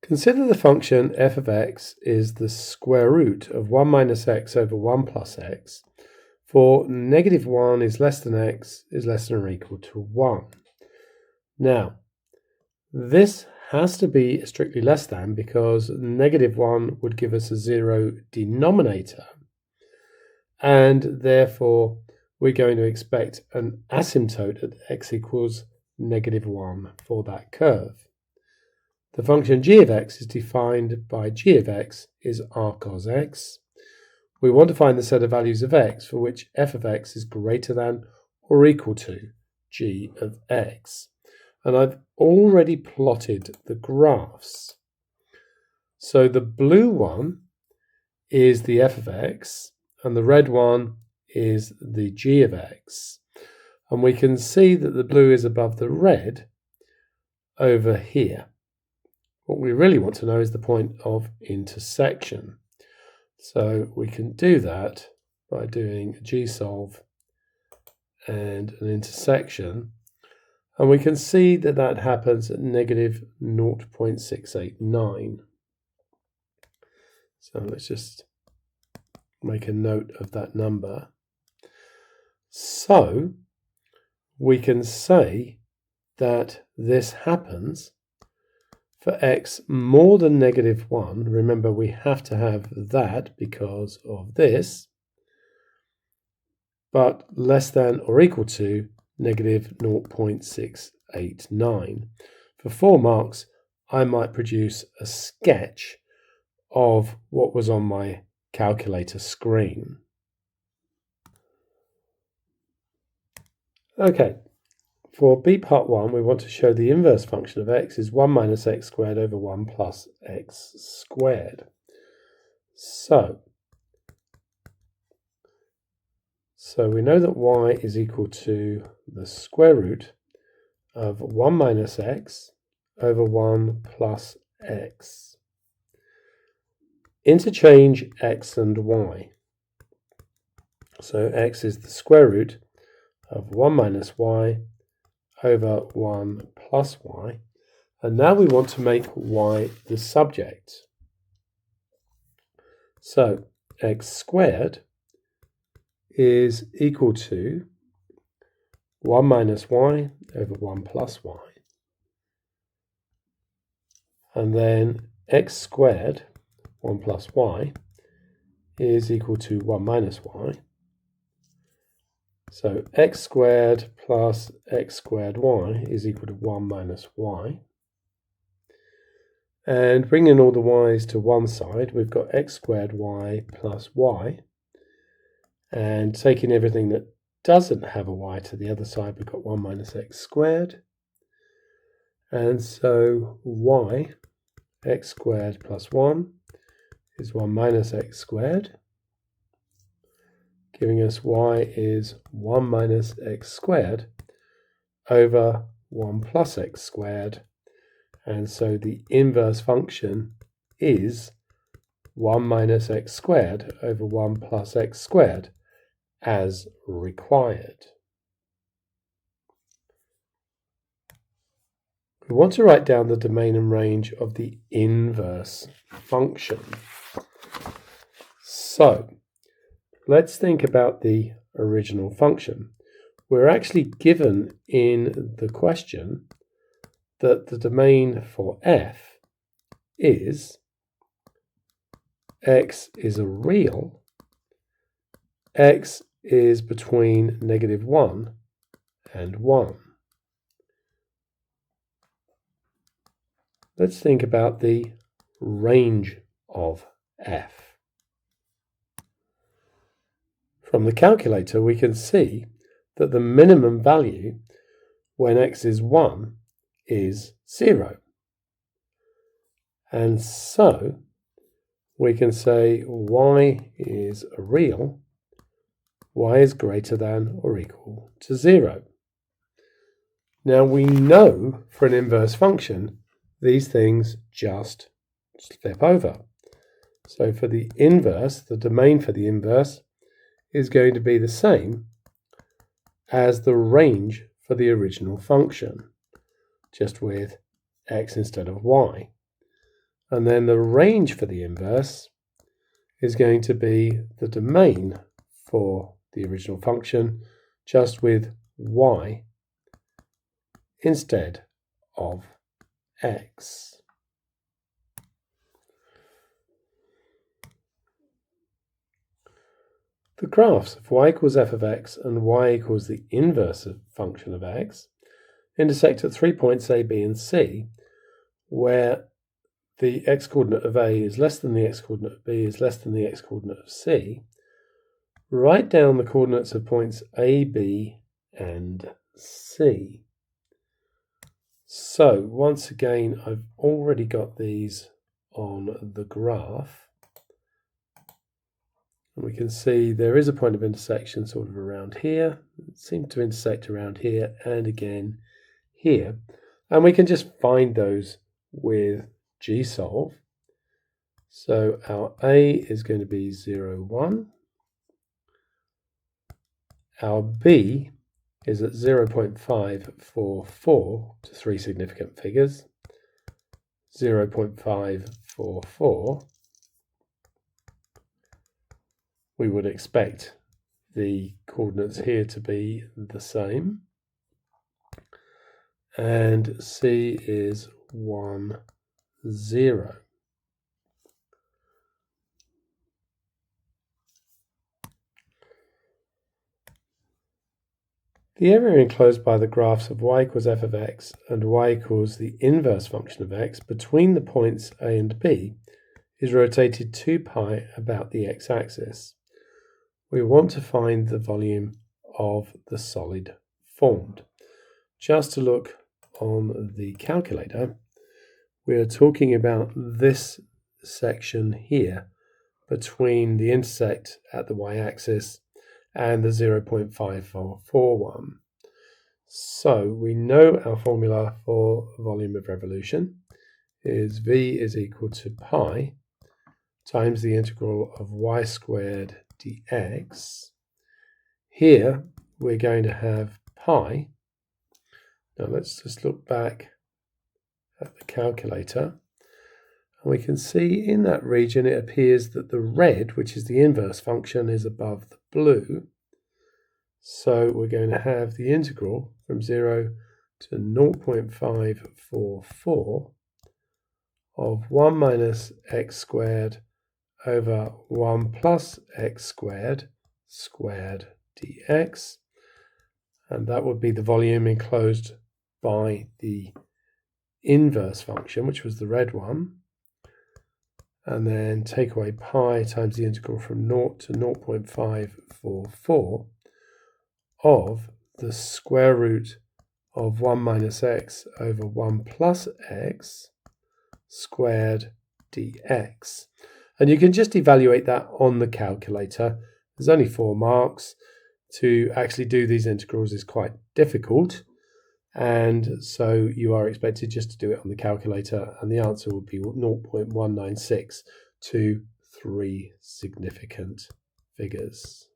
Consider the function f of x is the square root of 1 minus x over 1 plus x for negative 1 is less than x is less than or equal to 1. Now, this has to be strictly less than because negative 1 would give us a 0 denominator, and therefore we're going to expect an asymptote at x equals negative 1 for that curve. The function g of x is defined by g of x is r cos x. We want to find the set of values of x for which f of x is greater than or equal to g of x. And I've already plotted the graphs. So the blue one is the f of x and the red one is the g of x. And we can see that the blue is above the red over here. What we really want to know is the point of intersection. So we can do that by doing a g-solve and an intersection. And we can see that that happens at negative 0.689. So let's just make a note of that number. So we can say that this happens for x more than negative 1. Remember, we have to have that because of this, but less than or equal to negative 0.689. For 4 marks, I might produce a sketch of what was on my calculator screen. Okay. For B part 1, we want to show the inverse function of x is 1 minus x squared over 1 plus x squared. So we know that y is equal to the square root of 1 minus x over 1 plus x. Interchange x and y. So x is the square root of 1 minus y over 1 plus y, and now we want to make y the subject. So x squared is equal to 1 minus y over 1 plus y, and then x squared, 1 plus y, is equal to 1 minus y. So x squared plus x squared y is equal to 1 minus y. And bringing all the y's to one side, we've got x squared y plus y. And taking everything that doesn't have a y to the other side, we've got 1 minus x squared. And so y, x squared plus 1, is 1 minus x squared, giving us y is 1 minus x squared over 1 plus x squared. And so the inverse function is 1 minus x squared over 1 plus x squared as required. We want to write down the domain and range of the inverse function. So let's think about the original function. We're actually given in the question that the domain for f is x is a real, x is between negative 1 and 1. Let's think about the range of f. From the calculator, we can see that the minimum value when x is 1 is 0. And so we can say y is a real, y is greater than or equal to 0. Now we know for an inverse function, these things just flip over. So for the inverse, the domain for the inverse is going to be the same as the range for the original function, just with x instead of y. And then the range for the inverse is going to be the domain for the original function, just with y instead of x. The graphs of y equals f of x and y equals the inverse of function of x intersect at 3 points a, b, and c, where the x-coordinate of a is less than the x-coordinate of b is less than the x-coordinate of c. Write down the coordinates of points a, b, and c. So once again, I've already got these on the graph. And we can see there is a point of intersection sort of around here. It seems to intersect around here and again here. And we can just find those with gsolve. So our A is going to be 0, 1. Our B is at 0.544 to 3 significant figures. 0.544. We would expect the coordinates here to be the same. And C is 1, 0. The area enclosed by the graphs of y equals f of x and y equals the inverse function of x between the points A and B is rotated 2 pi about the x-axis. We want to find the volume of the solid formed. Just to look on the calculator, we are talking about this section here between the intersect at the y-axis and the 0.5441. So we know our formula for volume of revolution is V is equal to pi times the integral of y squared dx. Here we're going to have pi. Now let's just look back at the calculator. And we can see in that region it appears that the red, which is the inverse function, is above the blue. So we're going to have the integral from 0 to 0.544 of 1 minus x squared over 1 plus x squared dx. And that would be the volume enclosed by the inverse function, which was the red one. And then take away pi times the integral from 0 to 0.544 of the square root of 1 minus x over 1 plus x squared dx. And you can just evaluate that on the calculator. There's only 4 marks. To actually do these integrals is quite difficult. And so you are expected just to do it on the calculator, and the answer will be 0.196 to 3 significant figures.